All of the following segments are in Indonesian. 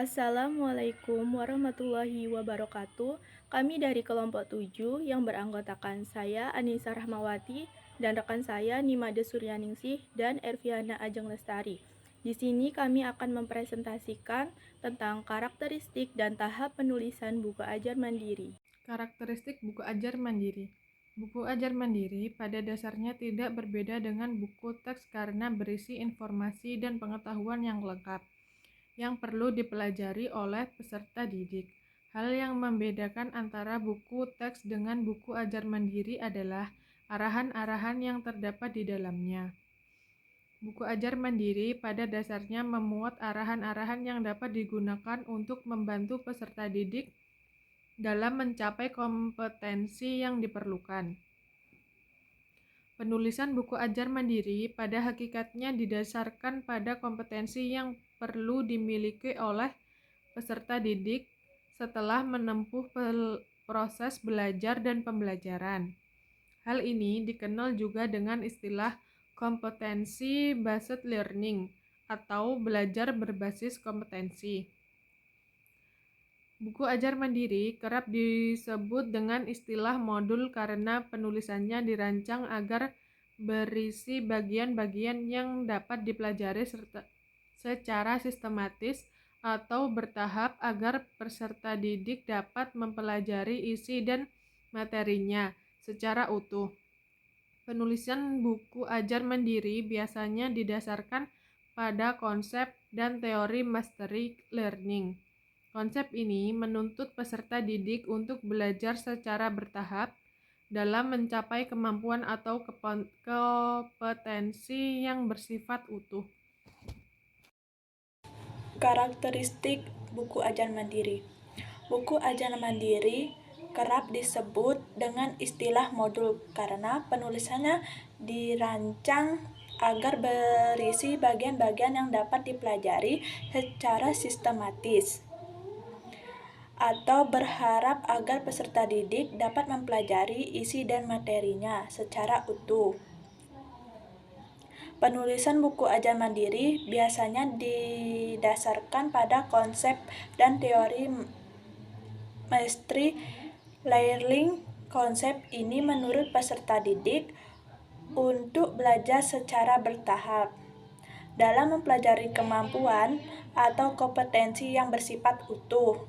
Assalamualaikum warahmatullahi wabarakatuh. Kami dari kelompok 7 yang beranggotakan saya Anissa Rahmawati dan rekan saya Nimade Suryaningsih dan Erviana Ajeng Lestari. Di sini kami akan mempresentasikan tentang karakteristik dan tahap penulisan buku ajar mandiri. Karakteristik buku ajar mandiri. Buku ajar mandiri pada dasarnya tidak berbeda dengan buku teks karena berisi informasi dan pengetahuan yang lengkap yang perlu dipelajari oleh peserta didik. Hal yang membedakan antara buku teks dengan buku ajar mandiri adalah arahan-arahan yang terdapat di dalamnya. Buku ajar mandiri pada dasarnya memuat arahan-arahan yang dapat digunakan untuk membantu peserta didik dalam mencapai kompetensi yang diperlukan. Penulisan buku ajar mandiri pada hakikatnya didasarkan pada kompetensi yang perlu dimiliki oleh peserta didik setelah menempuh proses belajar dan pembelajaran. Hal ini dikenal juga dengan istilah competency-based learning atau belajar berbasis kompetensi. Buku ajar mandiri kerap disebut dengan istilah modul karena penulisannya dirancang agar berisi bagian-bagian yang dapat dipelajari secara sistematis atau bertahap agar peserta didik dapat mempelajari isi dan materinya secara utuh. Penulisan buku ajar mandiri biasanya didasarkan pada konsep dan teori mastery learning. Konsep ini menuntut peserta didik untuk belajar secara bertahap dalam mencapai kemampuan atau kompetensi yang bersifat utuh. Karakteristik buku ajar mandiri. Buku ajar mandiri kerap disebut dengan istilah modul karena penulisannya dirancang agar berisi bagian-bagian yang dapat dipelajari secara sistematis atau berharap agar peserta didik dapat mempelajari isi dan materinya secara utuh. Penulisan buku ajar mandiri biasanya didasarkan pada konsep dan teori mastery learning. Konsep ini menurut peserta didik untuk belajar secara bertahap dalam mempelajari kemampuan atau kompetensi yang bersifat utuh.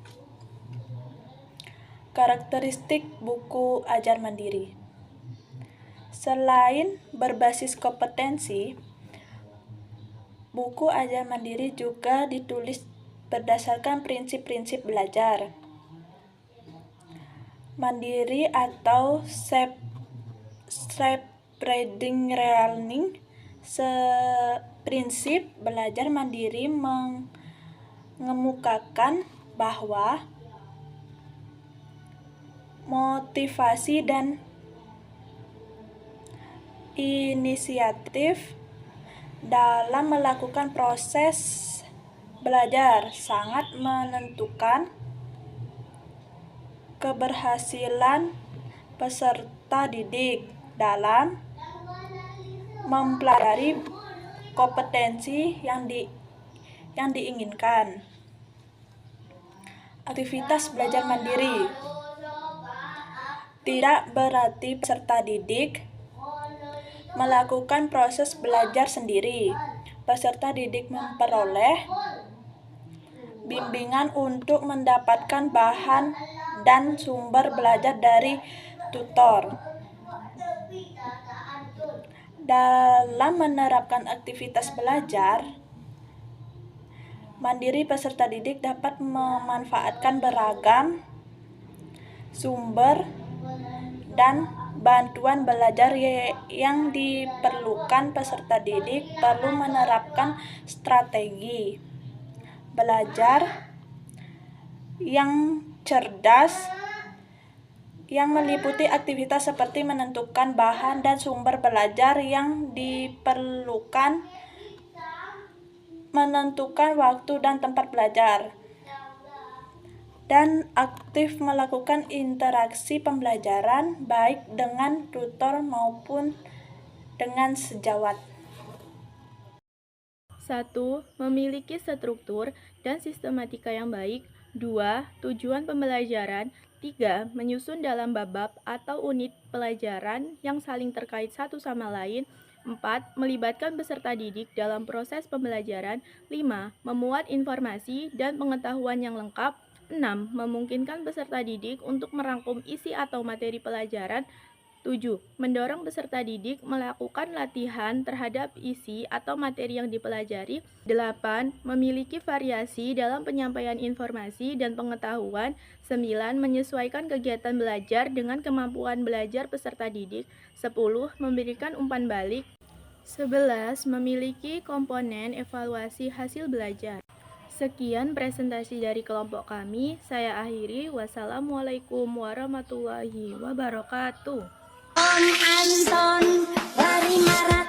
Karakteristik buku ajar mandiri. Selain berbasis kompetensi, buku ajar mandiri juga ditulis berdasarkan prinsip-prinsip belajar mandiri atau self-reading learning. Prinsip belajar mandiri mengemukakan bahwa motivasi dan inisiatif dalam melakukan proses belajar sangat menentukan keberhasilan peserta didik dalam mempelajari kompetensi yang diinginkan. Aktivitas belajar mandiri tidak berarti peserta didik melakukan proses belajar sendiri. Peserta didik memperoleh bimbingan untuk mendapatkan bahan dan sumber belajar dari tutor. Dalam menerapkan aktivitas belajar mandiri, peserta didik dapat memanfaatkan beragam sumber dan bantuan belajar yang diperlukan. Peserta didik perlu menerapkan strategi belajar yang cerdas yang meliputi aktivitas seperti menentukan bahan dan sumber belajar yang diperlukan, menentukan waktu dan tempat belajar, dan aktif melakukan interaksi pembelajaran baik dengan tutor maupun dengan sejawat. 1. Memiliki struktur dan sistematika yang baik. 2. Tujuan pembelajaran. 3. Menyusun dalam bab-bab atau unit pelajaran yang saling terkait satu sama lain. 4. Melibatkan peserta didik dalam proses pembelajaran. 5. Memuat informasi dan pengetahuan yang lengkap. 6. Memungkinkan peserta didik untuk merangkum isi atau materi pelajaran. 7. Mendorong peserta didik melakukan latihan terhadap isi atau materi yang dipelajari. 8. Memiliki variasi dalam penyampaian informasi dan pengetahuan. 9. Menyesuaikan kegiatan belajar dengan kemampuan belajar peserta didik. 10. Memberikan umpan balik. 11. Memiliki komponen evaluasi hasil belajar. Sekian presentasi dari kelompok kami. Saya akhiri. Wassalamualaikum warahmatullahi wabarakatuh. Anton, dari marah